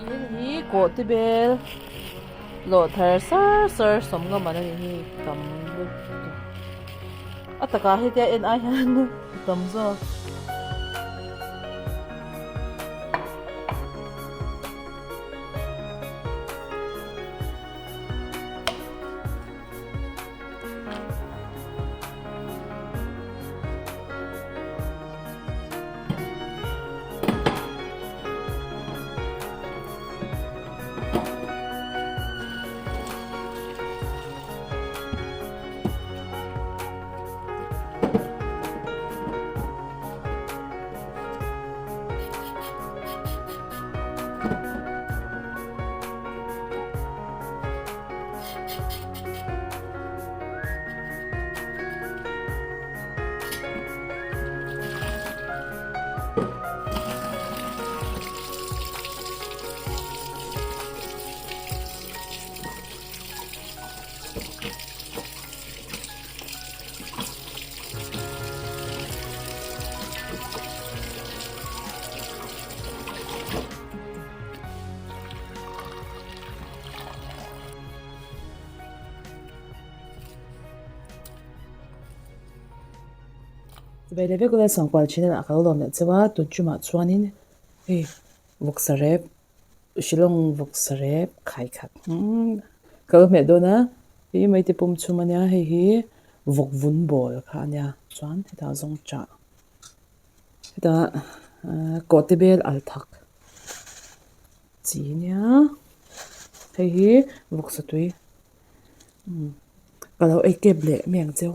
Nên hi cổ tí bê lộ thở sơ sống ngâm mà nên hi cầm lu à tất cả hết en ai han cầm zo vậy để biết cái sống quan trên là cái lo này chứว่าตุนจุมาชวนนี่เฮ้วุกสเรปชิลงวุกสเรปไข่ขัดก็ไม่โดนนะเฮ้ไม่ติปุ่มชุมันเนี่ยเฮ้วุกวุ้นบอลค่ะเนี่ยชวนที่ตาจงจ่าที่ตากดที่เบลอัลทักจีเนี่ยเฮ้วุกสตุยก็เราไอ้เก็บเละเมียงเจ้า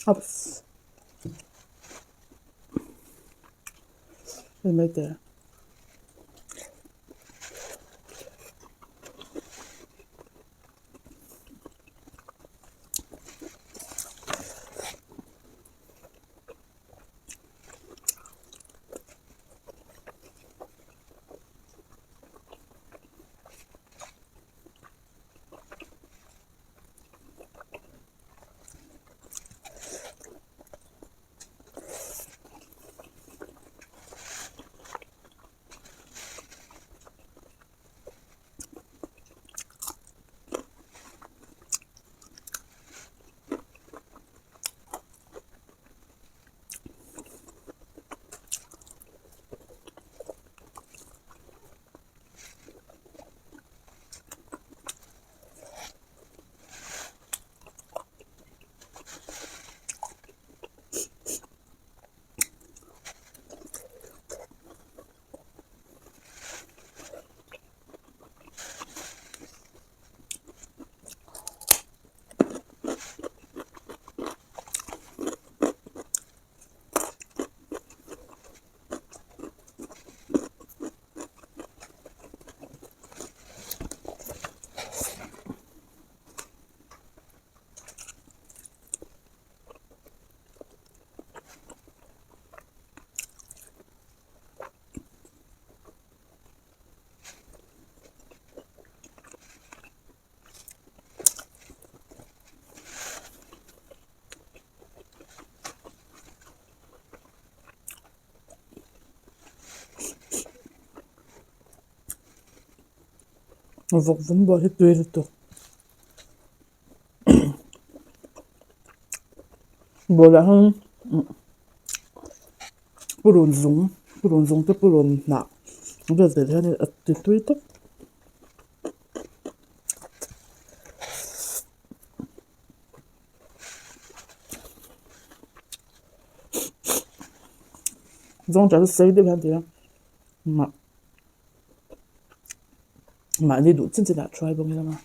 Ups. Right there. vok vun bo he tuir to bo la hang purun zung te purun na bo de he te tuir to zong cha se de han de ma ma ni du chen chen da try bong la ma